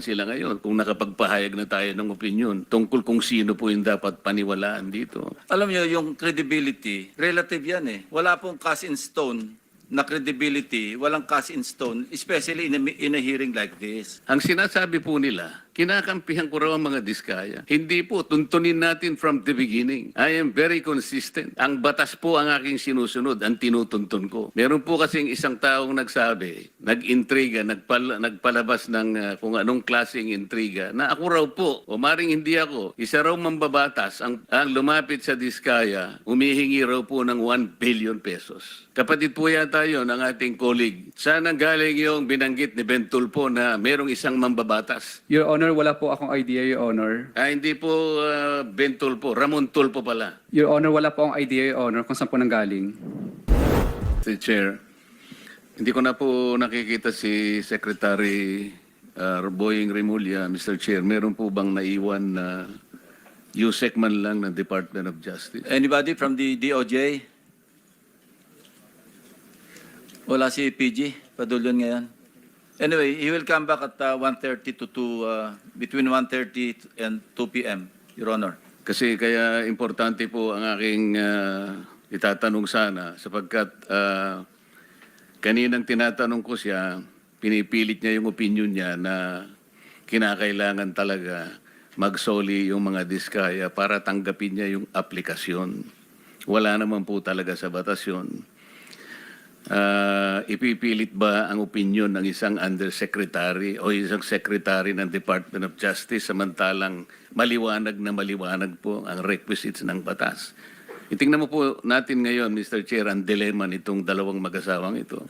sila ngayon kung nakapagpahayag na tayo ng opinion tungkol kung sino po yung dapat paniwalaan dito. Alam niyo, yung credibility, relative yan eh. Wala pong cast in stone na credibility, walang cast in stone, especially in a hearing like this. Ang sinasabi po nila, kinakampihan ko raw ang mga diskaya. Hindi po, tuntunin natin from the beginning. I am very consistent. Ang batas po ang aking sinusunod, ang tinutuntun ko. Meron po kasing isang taong nagsabi, nag-intriga, nagpalabas ng kung anong klaseng intriga, na ako raw po, o maring hindi ako, isa raw mambabatas ang lumapit sa diskaya, humihingi raw po ng 1 billion pesos. Kapatid po yata yun ang ating colleague. Saan ang galing yung binanggit ni Ben Tulfo na merong isang mambabatas? Your Honor, wala po akong idea, Your Honor. Hindi po Ben Tulfo, Ramon Tulfo pala. Your Honor, wala po akong idea, Your Honor, kung saan po nanggaling. Mr. Chair, hindi ko na po nakikita si Secretary Boying Remulla, Mr. Chair. Meron po bang naiwan na USEC man lang ng Department of Justice? Anybody from the DOJ? Wala si PG, Padulyon ngayon. Anyway, he will come back at 1:30 to 2, between 1:30 and 2 p.m., Your Honor. Kasi kaya importante po ang aking itatanong sana sapagkat kaninang tinatanong ko siya, pinipilit niya yung opinion niya na kinakailangan talaga magsoli yung mga diskaya para tanggapin niya yung aplikasyon. Wala naman po talaga sa batas yun. Ipipilit ba ang opinion ng isang undersecretary o isang secretary ng Department of Justice samantalang maliwanag na maliwanag po ang requisites ng batas? Itingnan mo po natin ngayon, Mr. Chair, ang dilemma nitong dalawang mag-asawang ito.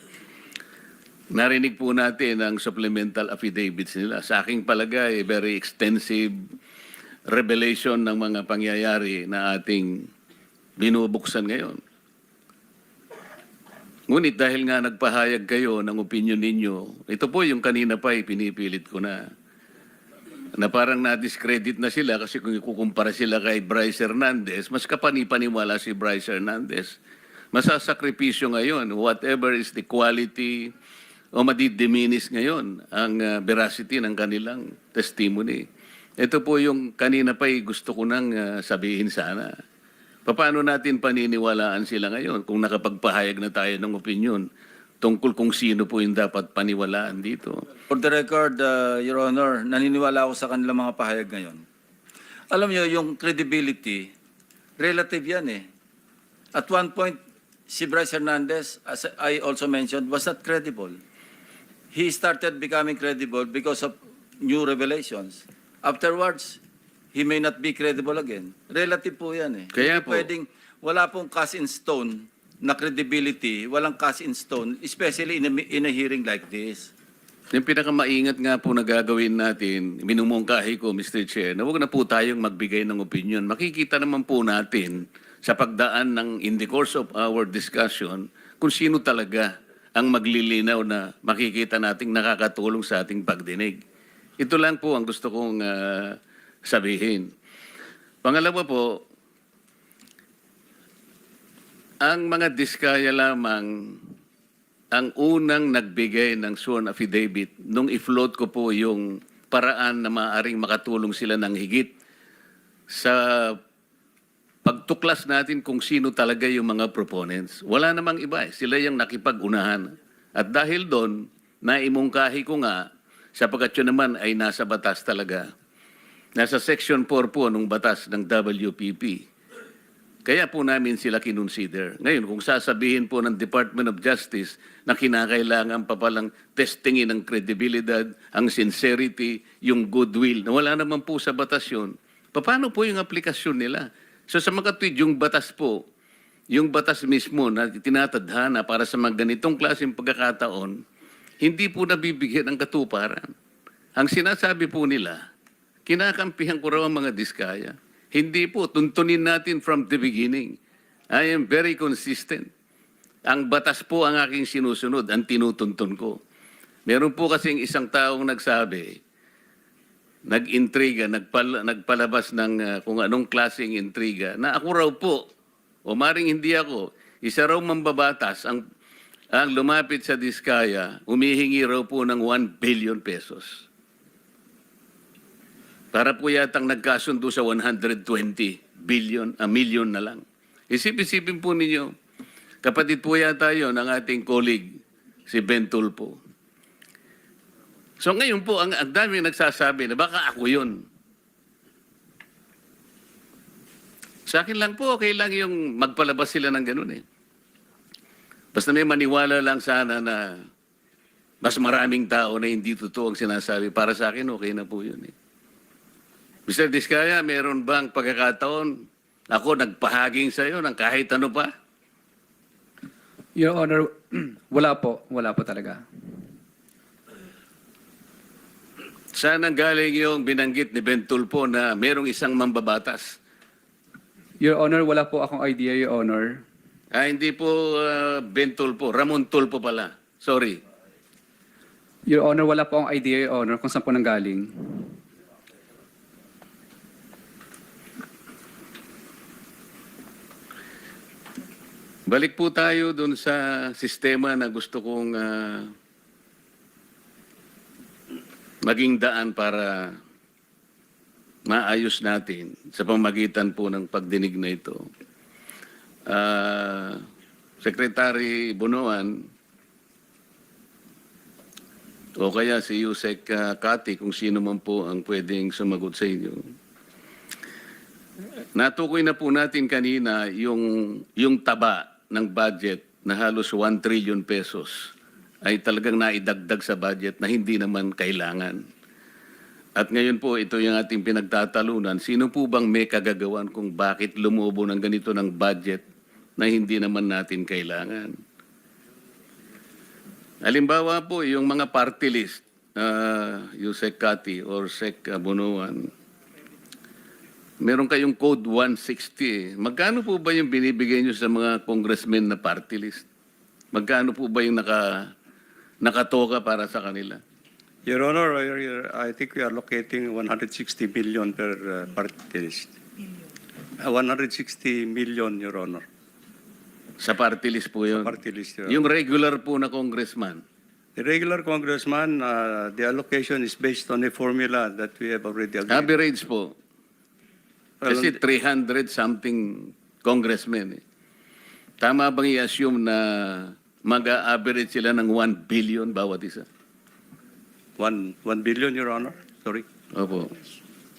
Narinig po natin ang supplemental affidavits nila. Sa aking palagay, very extensive revelation ng mga pangyayari na ating binubuksan ngayon. Ngunit dahil nga nagpahayag kayo ng opinion ninyo, ito po yung kanina pa pinipilit ko na parang na-discredit na sila kasi kung ikukumpara sila kay Bryce Hernandez, mas kapanipaniwala si Bryce Hernandez. Masasakripisyo ngayon, whatever is the quality o madidiminis ngayon ang veracity ng kanilang testimony. Ito po yung kanina pa gusto ko nang sabihin sana. Paano natin paniniwalaan sila ngayon kung nakapagpahayag na tayo ng opinion tungkol kung sino po yung dapat paniwalaan dito? For the record, Your Honor, naniniwala ako sa kanilang mga pahayag ngayon. Alam niyo, yung credibility, relative yan eh. At one point, si Bryce Hernandez, as I also mentioned, was not credible. He started becoming credible because of new revelations. Afterwards, he may not be credible again. Relative po yan eh. Kaya po, wala pong cast in stone na credibility, walang cast in stone, especially in a hearing like this. yung pinakamaingat nga po na gagawin natin, minumungkahi ko, Mr. Chair, na huwag na po tayong magbigay ng opinion. Makikita naman po natin sa pagdaan ng in the course of our discussion kung sino talaga ang maglilinaw na makikita nating nakakatulong sa ating pagdinig. Ito lang po ang gusto kong sabihin. Pangalawa po, ang mga diskaya lamang ang unang nagbigay ng sworn affidavit nung i-float ko po yung paraan na maaaring makatulong sila ng higit sa pagtuklas natin kung sino talaga yung mga proponents. Wala namang iba eh. Sila yung nakipag-unahan. At dahil doon, naimungkahi ko nga, sapagkat yun naman ay nasa batas talaga. Nasa Section 4 po ng batas ng WPP. Kaya po namin sila kinonsider. Ngayon, kung sasabihin po ng Department of Justice na kinakailangan pa palang testingin ang kredibilidad, ang sincerity, yung goodwill, na wala naman po sa batas yun, paano po yung aplikasyon nila? So sa mga tweet, yung batas po, yung batas mismo na tinatadhana para sa mga ganitong klaseng pagkakataon, hindi po nabibigyan ng katuparan. Ang sinasabi po nila, kinakampihan ko raw ang mga diskaya. Hindi po, tuntunin natin from the beginning. I am very consistent. Ang batas po ang aking sinusunod, ang tinutuntun ko. Meron po kasing isang taong nagsabi, nag-intriga, nagpalabas ng kung anong klaseng intriga, na ako raw po, o maring hindi ako, isa raw mambabatas ang lumapit sa diskaya, humihingi raw po ng 1 billion pesos. Para po yatang nagkasundo sa 120 million na lang. Isip-isipin po ninyo, kapatid po yata yun ng ating colleague, si Ben Tulfo. So ngayon po, ang dami nagsasabi na baka ako yun. Sa akin lang po, okay lang yung magpalabas sila ng ganun eh. Basta may maniwala lang sana na mas maraming tao na hindi totoo ang sinasabi. Para sa akin, okay na po yun eh. Mr. Diskaya, meron bang pagkakataon ako nagpahaging sa iyo ng kahit ano pa? Your Honor, wala po. Wala po talaga. Saan ang galing yung binanggit ni Ben Tulfo na merong isang mambabatas? Your Honor, wala po akong idea, Your Honor. Hindi po Ben Tulfo, Ramon Tulfo pala. Sorry. Your Honor, wala po akong idea, Your Honor, kung saan po nanggaling. Balik po tayo dun sa sistema na gusto kong maging daan para maayos natin sa pamagitan po ng pagdinig na ito. Secretary Bunuan o kaya si Yusek Kati, kung sino man po ang pwedeng sumagot sa inyo. Natukoy na po natin kanina yung taba ng budget na halos 1 trillion pesos ay talagang naidagdag sa budget na hindi naman kailangan. At ngayon po, ito yung ating pinagtatalunan. Sino po bang may kagagawan kung bakit lumobo ng ganito ng budget na hindi naman natin kailangan? Halimbawa po, yung mga party list, Yusek Kati or Sec Bunuan, meron kayong Code 160. Magkano po ba yung binibigay nyo sa mga congressmen na party list? Magkano po ba yung nakatoka para sa kanila? Your Honor, I think we are locating 160 million per party list. 160 million, Your Honor. Sa party list po yun? Sa party list, Your Honor. Yung regular po na congressman? The regular congressman, the allocation is based on a formula that we have already agreed. Average po. Well, Kasi 300 something congressmen. Tama bang i-assume na mag-average sila ng 1 billion bawat isa? 1 billion, Your Honor. Sorry. Opo.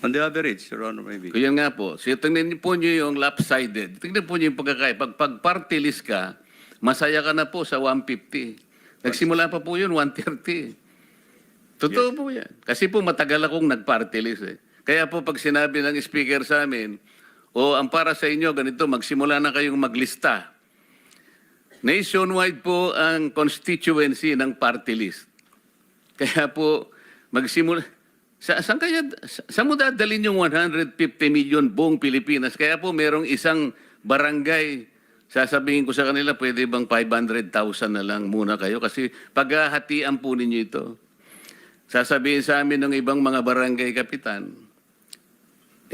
On the average, Your Honor, maybe. Kaya nga po, so, tingnan niyo po niyo yung lopsided. Tingnan po niyo yung pagkakaya. Pag party list ka, masaya ka na po sa 150. Nagsimula pa po yun, 130. Totoo po yan. Kasi po matagal akong nag-party list eh. Kaya po pag sinabi ng speaker sa amin, ang para sa inyo, ganito, magsimula na kayong maglista. Nationwide po ang constituency ng party list. Kaya po, magsimula. Saan mo dadalhin yung 150 million buong Pilipinas? Kaya po merong isang barangay, sasabihin ko sa kanila, pwede bang 500,000 na lang muna kayo? Kasi paghahatian po ninyo ito. Sasabihin sa amin ng ibang mga barangay kapitan,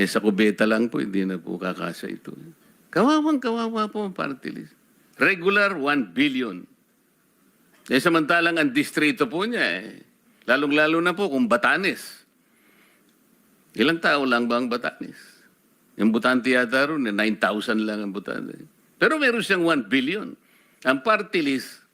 sa kubeta lang po, hindi na po kakasa ito. Kawawa po ang party list. Regular, 1 billion. Samantalang ang distrito po niya, lalong-lalo na po kung Batanes. Ilang tao lang ba ang Batanes? Yung Butante yata ron, 9,000 lang ang Butante. Pero meron siyang 1 billion. Ang party list,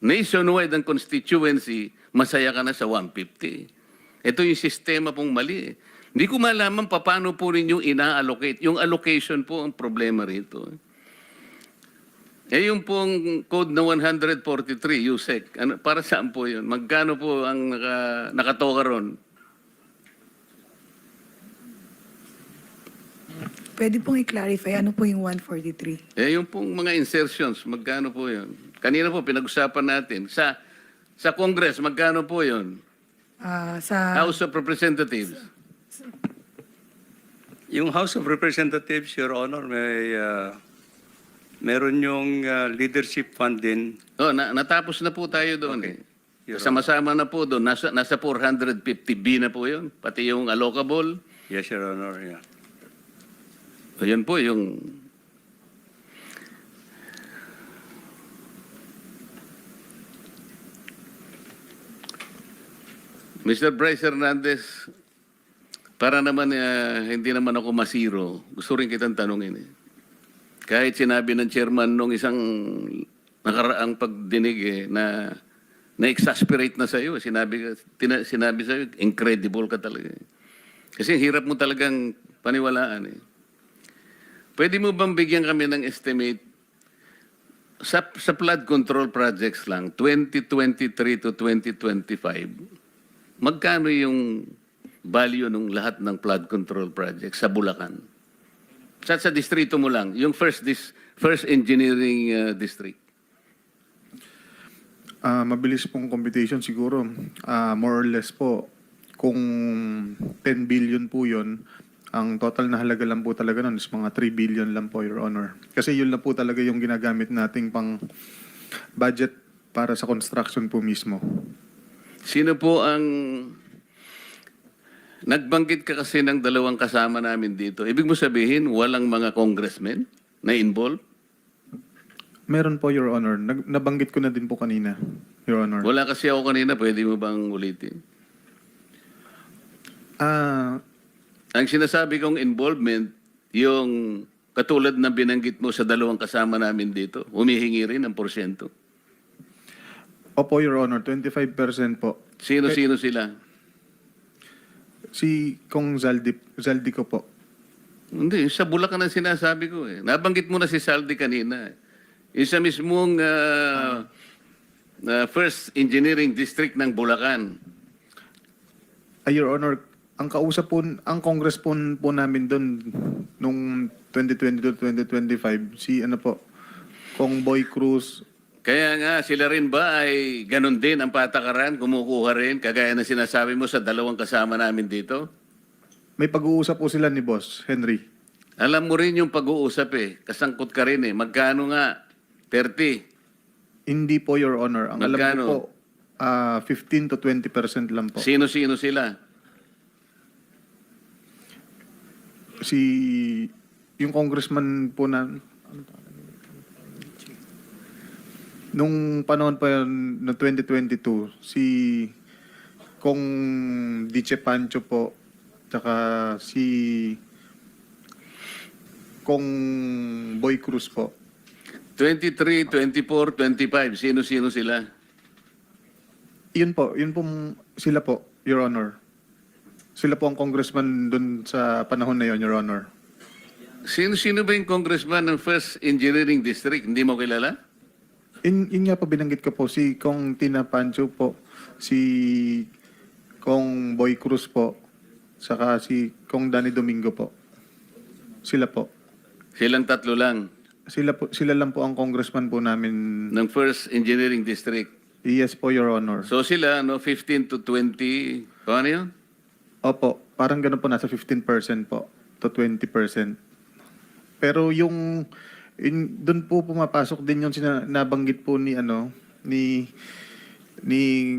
nationwide ang constituency, masaya ka na sa 150. Ito yung sistema pong mali. Hindi ko malaman paano po rin yung ina-allocate. Yung allocation po ang problema rito. Yung pong code na 143, USEC, para saan po yun? Magkano po ang nakatoka ron? Pwede pong i-clarify, ano po yung 143? Yung pong mga insertions, magkano po yun? Kanina po, pinag-usapan natin. Sa Congress, magkano po yun? Sa House of Representatives. Yung House of Representatives, Your Honor, meron yung leadership fund din. Natapos na po tayo doon. Okay. Sama-sama na po doon. Nasa 450B na po yun. Pati yung allocable. Yes, Your Honor, yeah. Ayan po yung... Mr. Bryce Hernandez, para naman hindi naman ako masiro, gusto rin kitang tanungin. Kahit sinabi ng chairman nung isang nakaraang pagdinig na na-exasperate na sa'yo, sinabi sa'yo, incredible ka talaga. Kasi hirap mo talagang paniwalaan. Pwede mo bang bigyan kami ng estimate sa flood control projects lang, 2023 to 2025, magkano yung value ng lahat ng flood control projects sa Bulacan? Sa distrito mo lang, yung first engineering district. Mabilis pong computation siguro. More or less po, kung 10 billion po yun, ang total na halaga lang po talaga nun is mga 3 billion lang po, Your Honor. Kasi yun lang po talaga yung ginagamit nating pang budget para sa construction po mismo. Sino po ang... Nagbanggit ka kasi ng dalawang kasama namin dito. Ibig mo sabihin, walang mga congressmen na involved? Meron po, Your Honor. Nabanggit ko na din po kanina, Your Honor. Wala kasi ako kanina. Pwede mo bang ulitin? Ang sinasabi kong involvement, yung katulad na binanggit mo sa dalawang kasama namin dito, humihingi rin ng porsyento. Opo, Your Honor. 25% po. Sino-sino sila? Si Kong Zaldi ko po. Hindi, sa Bulacan ang sinasabi ko eh. Nabanggit mo na si Saldi kanina. Isa mismong first engineering district ng Bulacan. Your Honor, ang kausap po, ang Congress po namin doon nung 2022-2025, si ano po, Kong Boy Cruz. Kaya nga, sila rin ba ay ganun din ang patakaran, kumukuha rin, kagaya na sinasabi mo sa dalawang kasama namin dito? May pag-uusap po sila ni Boss Henry. Alam mo rin yung pag-uusap eh. Kasangkot ka rin eh. Magkano nga? 30. Hindi po, Your Honor. Ang alam Magkano? ko po, 15 to 20% lang po. Sino-sino sila? Yung congressman po na, nung panahon pa yun, no 2022, si Kong Diche Pancho po, tsaka si Kong Boy Cruz po. 23, 24, 25. Sino-sino sila? Yun po sila po, Your Honor. Sila po ang congressman dun sa panahon na yun, Your Honor. Sino-sino ba yung congressman ng First Engineering District? Hindi mo kilala? Yun nga po binanggit ko po, si Kong Tina Pancho po, si Kong Boy Cruz po, saka si Kong Danny Domingo po. Sila po. Silang tatlo lang Sila lang po ang congressman po namin. ng First Engineering District. Yes po, Your Honor. So sila, 15 to 20, paano yun? Opo, parang ganun po, nasa 15% po to 20%. Pero doon po pumapasok din yung nabanggit po ni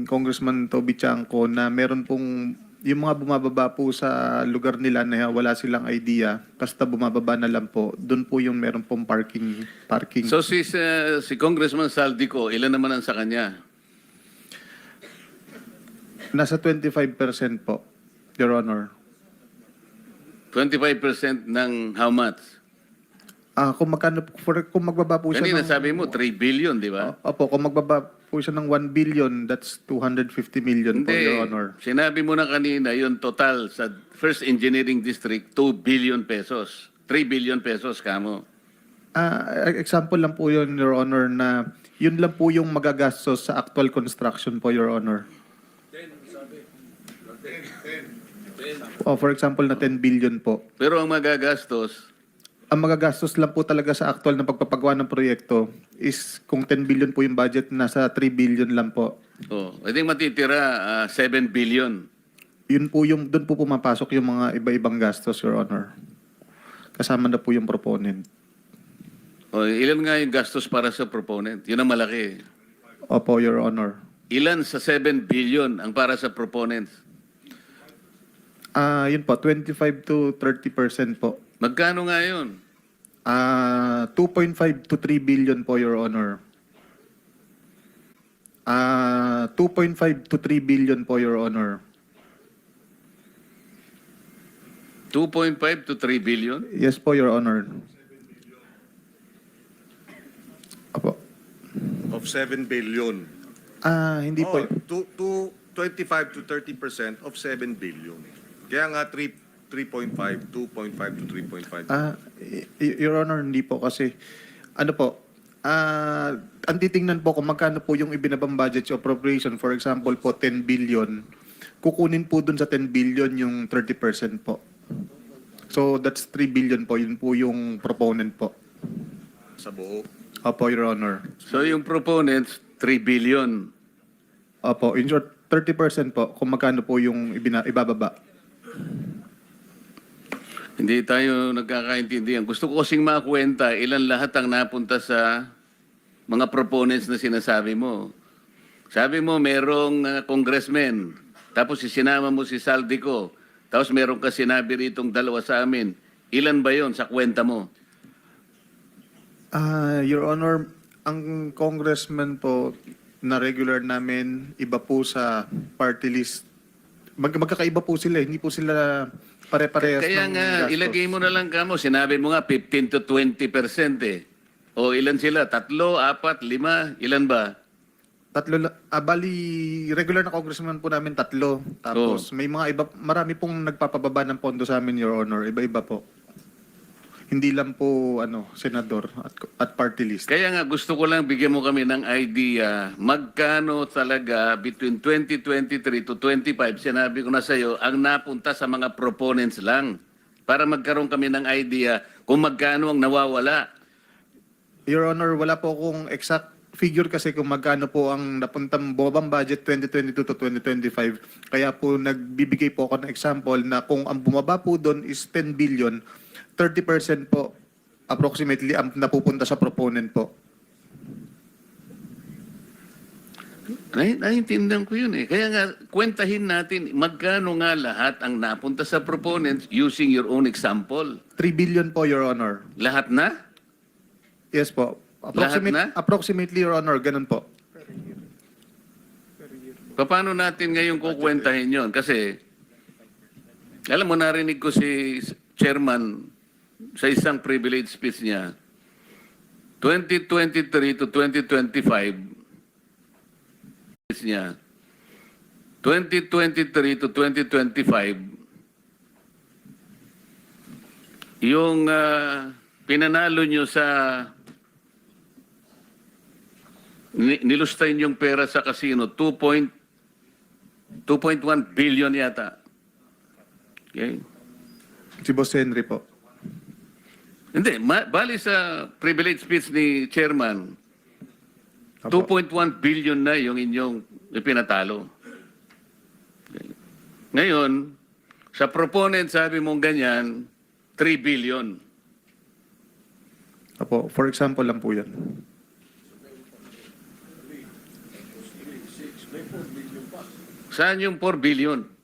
Congressman Toby Chanco na meron pong yung mga bumababa po sa lugar nila na wala silang idea, basta bumababa na lang po, doon po yung meron pong parking. So si Congressman Saldico, ilan naman ang sa kanya? Nasa 25% po, Your Honor. 25% ng how much? Kung magbaba po siya Kanina ng... sabi mo 3 billion, di ba? Opo, kung magbaba po siya ng 1 billion, that's 250 million po, Your Honor. Sinabi mo na kanina, yung total sa First Engineering District, 2 billion pesos. 3 billion pesos, kamo. Example lang po yun, Your Honor, na yun lang po yung magagastos sa actual construction po, Your Honor. For example, na 10 billion po. Pero ang magagastos, Ang magagastos lang po talaga sa actual na pagpapagawa ng proyekto is kung 10 billion po yung budget, nasa 3 billion lang po. I think matitira 7 billion. Yun po doon po pumapasok yung mga iba-ibang gastos, Your Honor. Kasama na po yung proponent. Ilan nga yung gastos para sa proponent? Yun ang malaki. Opo, Your Honor. Ilan sa 7 billion ang para sa proponents? Yun po, 25 to 30% po. Magkano nga yun? 2.5 to 3 billion po, Your Honor. 2.5 to 3 billion po, Your Honor. 2.5 to 3 billion? Yes po, Your Honor. Opo. Of 7 billion. Hindi po. To 25 to 30% of 7 billion. Kaya nga 3.5, 2.5 to 3.5. Your Honor, hindi po kasi, ano po, ang titingnan po kung magkano po yung ibinabang budget sa appropriation, for example po, 10 billion, kukunin po dun sa 10 billion yung 30% po. So, that's 3 billion po, yun po yung proponent po. Sa buo. Opo, Your Honor. So yung proponents, 3 billion. Opo, in short, 30% po, kung magkano po yung ibababa. Hindi tayo nagkakaintindihan. Gusto ko kasing makwenta ilan lahat ang napunta sa mga proponents na sinasabi mo. Sabi mo, merong congressman, tapos sinama mo si Saldico, tapos meron ka sinabi ritong dalawa sa amin. Ilan ba yon sa kwenta mo? Your Honor, ang congressman po na regular namin, iba po sa party list. Magkakaiba po sila, hindi po sila pare-parehas Kaya ng nga, gastos. ilagay mo na lang kamo. Sinabi mo nga, 15 to 20% eh. O ilan sila? 3, 4, 5? Ilan ba? Bali, regular na congressman po namin 3. Tapos may mga iba, marami pong nagpapababa ng pondo sa amin, Your Honor. Iba-iba po. Hindi lang po senador at party list. Kaya nga, gusto ko lang bigyan mo kami ng idea magkano talaga between 2023 to 25, sinabi ko na sa iyo, ang napunta sa mga proponents lang. Para magkaroon kami ng idea kung magkano ang nawawala. Your Honor, wala po akong exact figure kasi kung magkano po ang napuntang bobang budget 2022 to 2025. Kaya po nagbibigay po ako ng example na kung ang bumaba po doon is 10 billion, 30% po approximately ang napupunta sa proponent po. Naiintindihan ko yun eh. Kaya nga, kwentahin natin magkano nga lahat ang napunta sa proponents using your own example. 3 billion po, Your Honor. Lahat na? Yes po. Lahat na? Approximately, Your Honor, ganun po. Paano natin ngayon kukwentahin yon? Kasi, alam mo, narinig ko si Chairman sa isang privilege speech niya, 2023 to 2025, niya, 2023 to 2025, yung pinanalo nyo sa nilustay yung pera sa casino, 2.1 billion yata. Okay? Si Boss Henry po. Hindi, bali sa privilege speech ni Chairman, Apo. 2.1 billion na yung inyong ipinatalo. Okay. Ngayon, sa proponent sabi mong ganyan, 3 billion. Apo, for example lang po yan. Saan yung 4 billion?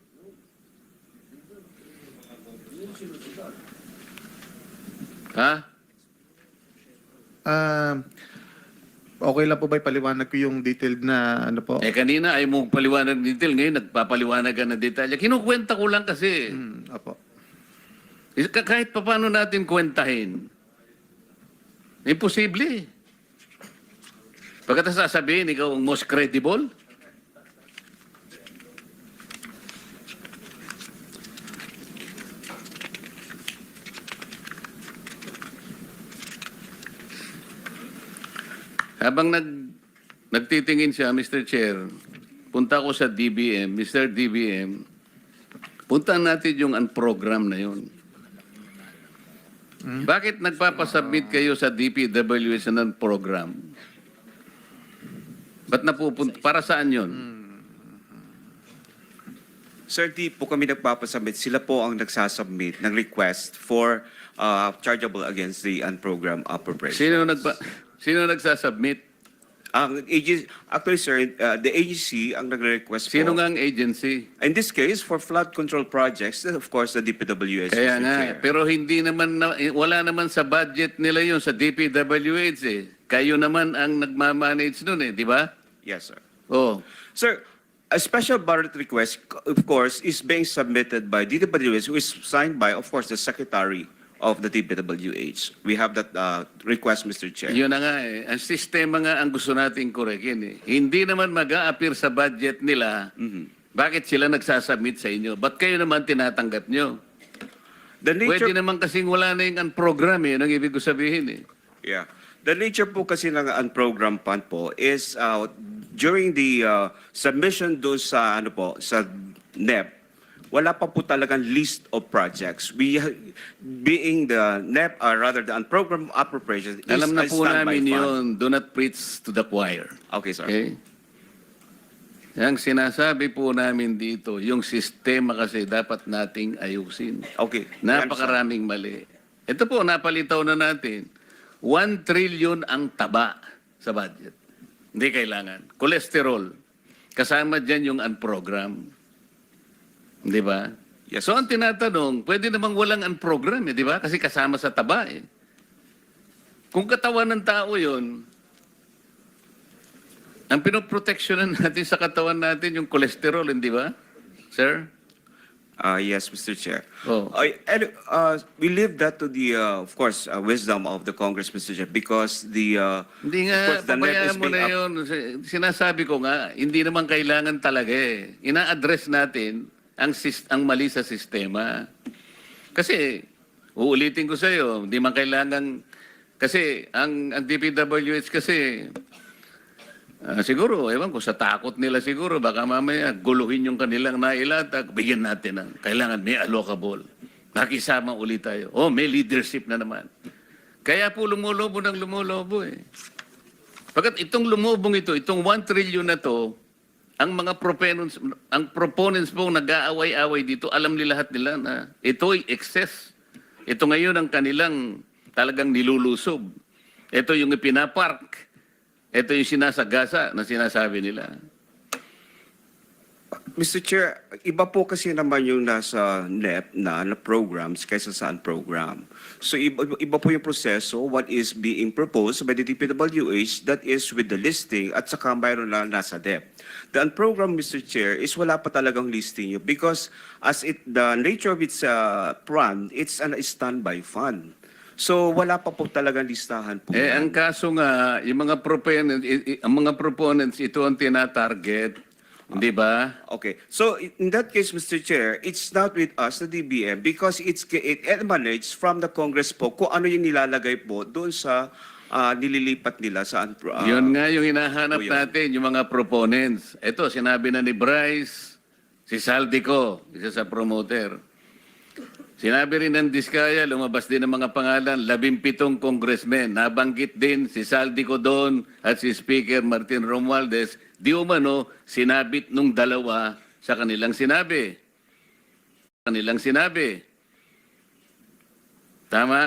Ha? Okay lang po ba ipaliwanag ko yung detailed na po? Eh kanina ay mo paliwanag ng detail, ngayon nagpapaliwanag ka ng detalye. Kinukwenta ko lang kasi. Apo. Kahit pa paano natin kwentahin. Imposible. Pagkatapos sasabihin, ikaw ang most credible. Habang nagtitingin siya, Mr. Chair, punta ko sa DBM. Mr. DBM, puntahan natin yung program na yun. Bakit nagpapasubmit kayo sa DPWH ng program? Ba't napupunta? Para saan yun? Sir, di po kami nagpapasubmit. Sila po ang nagsasubmit ng request for chargeable against the unprogrammed appropriation. Sino nagsasubmit? Ang agency, actually, sir, the agency ang nagre-request po. Sino nga ang agency? In this case, for flood control projects, of course, the DPWH. Kaya Mr. nga, Chair. pero hindi naman, wala naman sa budget nila yun sa DPWH eh. Kayo naman ang nagmamanage nun eh, di ba? Yes, sir. Oh. Sir, a special budget request, of course, is being submitted by DPWH, who is signed by, of course, the Secretary of the DPWH. We have that request, Mr. Chair. Yun na nga eh. Ang sistema nga ang gusto nating korekin eh. Hindi naman mag-a-appear sa budget nila. Bakit sila nagsasubmit sa inyo? Ba't kayo naman tinatanggap nyo? The nature, Pwede naman kasing wala na yung program eh. Ang ibig ko sabihin eh. yeah. The nature po kasi ng unprogrammed fund po is during the submission doon sa ano po sa NEP, wala pa po talagang list of projects. We being the NEP or rather the unprogrammed appropriations is Alam na a po standby namin fund. yun. Do not preach to the choir. Okay, sir. Okay? Ang sinasabi po namin dito, yung sistema kasi dapat nating ayusin. Okay. Napakaraming mali. Ito po, napalitaw na natin. 1 trillion ang taba sa budget. Hindi kailangan. Cholesterol. Kasama dyan yung unprogram. Di ba? Yes. So ang tinatanong, pwede namang walang unprogram, di ba? Kasi kasama sa taba eh. Kung katawan ng tao yun, ang pinoproteksyonan natin sa katawan natin yung cholesterol, hindi ba? Sir? Yes, Mr. Chair. Oh. We leave that to the, of course, wisdom of the Congress, Mr. Chair, because the, Hindi of nga, course, the NEP is pabayaan mo being na yun. Sinasabi ko nga, hindi naman kailangan talaga eh. Ina-address natin ang mali sa sistema. Kasi, uulitin ko sa iyo, hindi man kailangan, kasi ang DPWH kasi, siguro, ewan ko, sa takot nila siguro, baka mamaya guluhin yung kanilang nailatag, bigyan natin ng, kailangan may allocable. Nakisama ulit tayo. Oh, may leadership na naman. Kaya po lumulobo ng lumulobo eh. Pagkat itong lumubong ito, itong 1 trillion na to, ang mga proponents po nag-aaway-away dito, alam nila lahat nila na ito'y excess. Ito ngayon ang kanilang talagang nilulusob. Ito yung ipinapark. Ito yung sinasagasa na sinasabi nila. Mr. Chair, iba po kasi naman yung nasa NEP na programs kaysa sa program. So iba po yung proseso, what is being proposed by the DPWH, that is with the listing at saka mayroon na nasa DEP. The unprogrammed, Mr. Chair, is wala pa talagang listing yun because as the nature of its fund, it's a standby fund. So wala pa po talagang listahan po. Eh, ang kaso nga, yung mga proponents, ito ang tinatarget. Di ba? Okay. So in that case, Mr. Chair, it's not with us, the DBM, because it emanates from the Congress po kung ano yung nilalagay po doon sa nililipat nila sa Yun nga yung hinahanap yun. natin, yung mga proponents. Ito, sinabi na ni Bryce, si Saldico, isa sa promoter. Sinabi rin ng Diskaya, lumabas din ng mga pangalan, 17 congressmen. Nabanggit din si Saldico doon at si Speaker Martin Romualdez. Di umano, sinabit nung dalawa sa kanilang sinabi. Tama?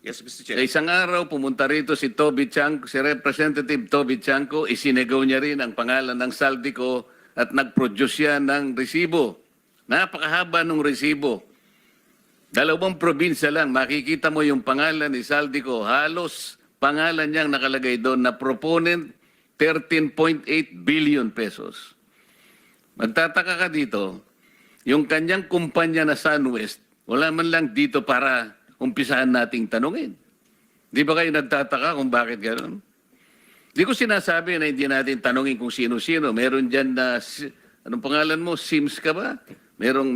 Yes, Mr. Sa Chair. isang araw, pumunta rito si Toby Chanco, si Representative Toby Chanco, isinegaw niya rin ang pangalan ng Saldico at nag-produce siya ng resibo. Napakahaba ng resibo. 2 probinsya lang, makikita mo yung pangalan ni Saldico. Halos pangalan niyang nakalagay doon na proponent 13.8 billion pesos. Magtataka ka dito, yung kanyang kumpanya na SunWest, wala man lang dito para umpisahan nating tanungin. Di ba kayo nagtataka kung bakit gano'n? Di ko sinasabi na hindi natin tanungin kung sino-sino. Meron dyan na, anong pangalan mo, Sims ka ba? Merong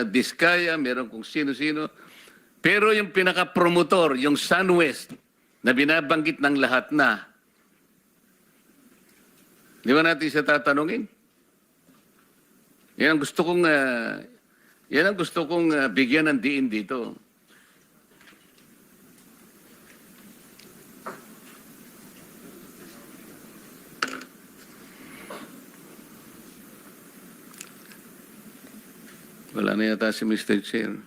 Diskaya, merong kung sino-sino. Pero yung pinaka-promotor, yung SunWest, na binabanggit ng lahat na, di ba natin siya tatanungin? Yan ang gusto kong bigyan ng diin dito. Wala na yata si Mr. Chair.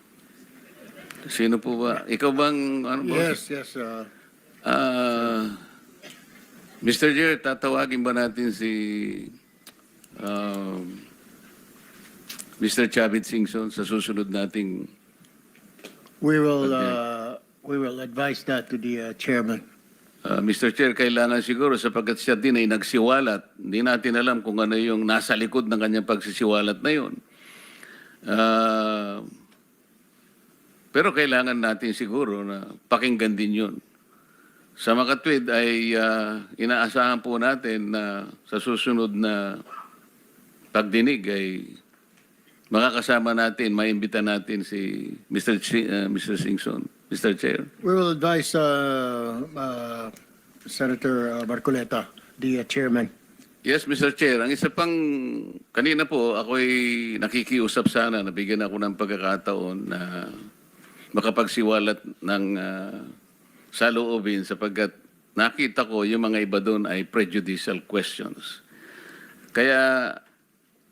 Sino po ba? Ikaw bang, ano ba? Yes, yes. Mr. Chair, tatawagin ba natin si Mr. Chavit Singson sa susunod nating... We will advise that to the chairman. Mr. Chair, kailangan siguro sapagkat siya din ay nagsiwalat. Hindi natin alam kung ano yung nasa likod ng kanyang pagsisiwalat na yun. Pero kailangan natin siguro na pakinggan din yun. Sa makatwid ay inaasahan po natin na sa susunod na pagdinig ay makakasama natin, maimbita natin si Mr. Singson. Mr. Chair. We will advise Senator Marcoleta, the chairman. Yes, Mr. Chair. Ang isa pang, kanina po, ako'y nakikiusap sana, nabigyan ako ng pagkakataon na makapagsiwalat ng saloobin sapagkat nakita ko yung mga iba doon ay prejudicial questions. Kaya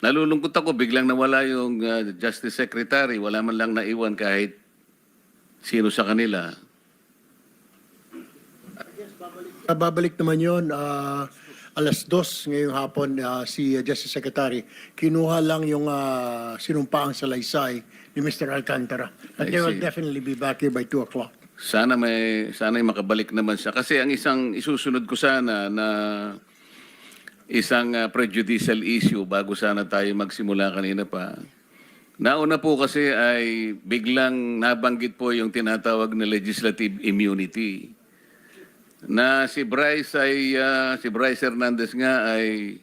nalulungkot ako, biglang nawala yung Justice Secretary, wala man lang naiwan kahit sino sa kanila. Babalik naman yun, alas 2 ngayong hapon, si Justice Secretary, kinuha lang yung sinumpaang salaysay ni Mr. Alcantara. I And they will see. definitely be back here by 2 o'clock. Sana may makabalik naman siya. Kasi ang isang isusunod ko sana na isang prejudicial issue bago sana tayo magsimula kanina pa. Nauna po kasi ay biglang nabanggit po yung tinatawag na legislative immunity. Na si Bryce Hernandez nga ay,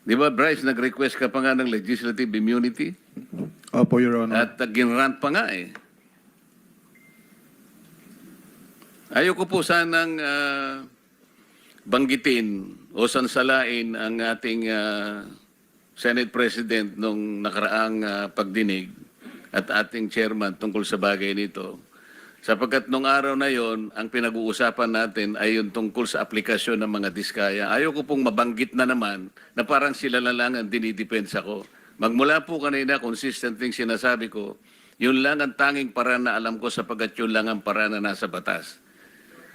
di ba Bryce, nag-request ka pa nga ng legislative immunity? Opo, Your Honor. At ginrant pa nga eh. Ayoko po sanang banggitin o sansalain ang ating Senate President nung nakaraang pagdinig at ating chairman tungkol sa bagay nito. Sapagkat nung araw na yon, ang pinag-uusapan natin ay yung tungkol sa aplikasyon ng mga diskaya. Ayoko pong mabanggit na naman na parang sila na lang ang dinidepensa ko. Magmula po kanina, consistent yung sinasabi ko, yun lang ang tanging paraan na alam ko sapagkat yun lang ang paraan na nasa batas.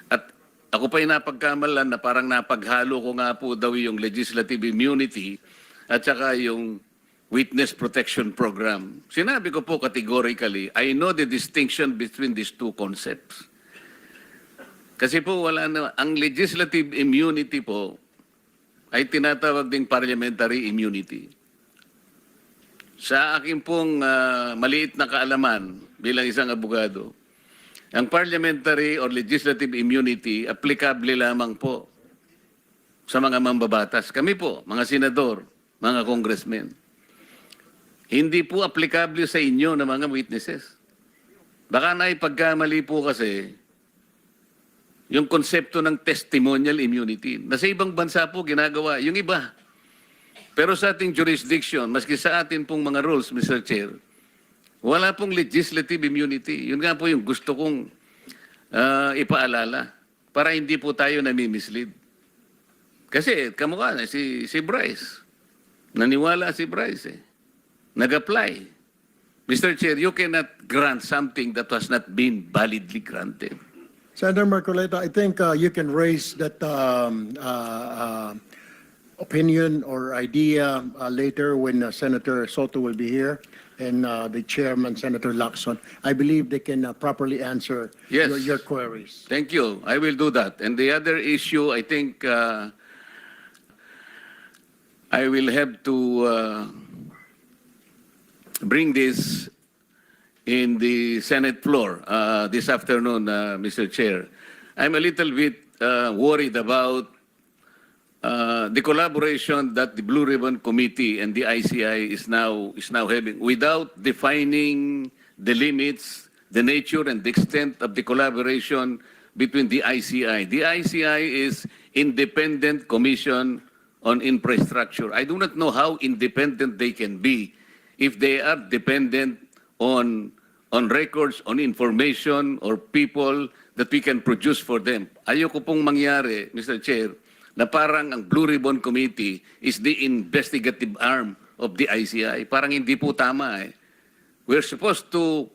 At ako pa'y napagkamalan na parang napaghalo ko nga po daw yung legislative immunity at saka yung Witness Protection Program. Sinabi ko po categorically, I know the distinction between these two concepts. Kasi po wala na, ang legislative immunity po ay tinatawag ding parliamentary immunity. Sa akin pong maliit na kaalaman bilang isang abogado, ang parliamentary or legislative immunity applicable lamang po sa mga mambabatas. Kami po, mga senador, mga congressmen. Hindi po applicable sa inyo na mga witnesses. Baka naipagkamali po kasi yung konsepto ng testimonial immunity. Na sa ibang bansa po ginagawa, yung iba. Pero sa ating jurisdiction, maski sa atin pong mga rules, Mr. Chair, wala pong legislative immunity. Yun nga po yung gusto kong ipaalala para hindi po tayo nami-mislead. Kasi kamukha na si Bryce. Naniwala si Bryce eh. Nag-apply. Mr. Chair, you cannot grant something that was not been validly granted. Senator Marcoleta, I think you can raise that opinion or idea later when Senator Soto will be here and the chairman, Senator Lacson. I believe they can properly answer Yes. your queries. Thank you. I will do that. And the other issue, I think I will have to bring this in the Senate floor this afternoon, Mr. Chair. I'm a little bit worried about the collaboration that the Blue Ribbon Committee and the ICI is now having without defining the limits, the nature and the extent of the collaboration between the ICI. The ICI is Independent Commission on Infrastructure. I do not know how independent they can be if they are dependent on records, on information, or people that we can produce for them. Ayoko pong mangyari, Mr. Chair, na parang ang Blue Ribbon Committee is the investigative arm of the ICI. Parang hindi po tama eh. We're supposed to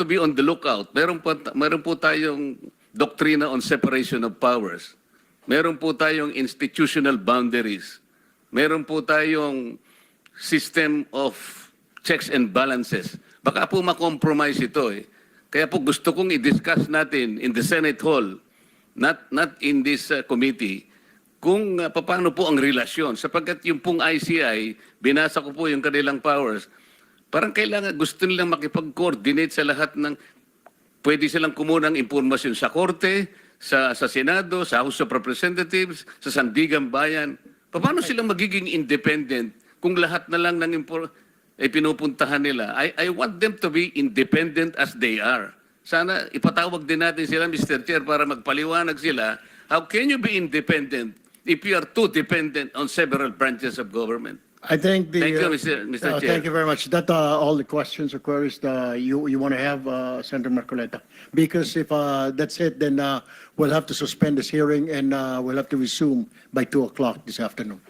be on the lookout. Meron po tayong doktrina on separation of powers. Meron po tayong institutional boundaries. Meron po tayong system of checks and balances. Baka po makompromise ito eh. Kaya po gusto kong i-discuss natin in the Senate Hall not in this committee, kung paano po ang relasyon. Sapagkat yung pong ICI, binasa ko po yung kanilang powers, parang kailangan, gusto nilang makipag-coordinate sa lahat ng, pwede silang kumuha ng impormasyon sa Korte, sa Senado, sa House of Representatives, sa Sandigan Bayan. Paano silang magiging independent kung lahat na lang ng pinupuntahan nila? I want them to be independent as they are. Sana ipatawag din natin sila, Mr. Chair, para magpaliwanag sila. How can you be independent if you are too dependent on several branches of government? I think the... Thank you, Mr. Chair. Thank you very much. That all the questions or queries you want to have, Senator Marcoleta. Because if that's it, then we'll have to suspend this hearing and we'll have to resume by 2 o'clock this afternoon.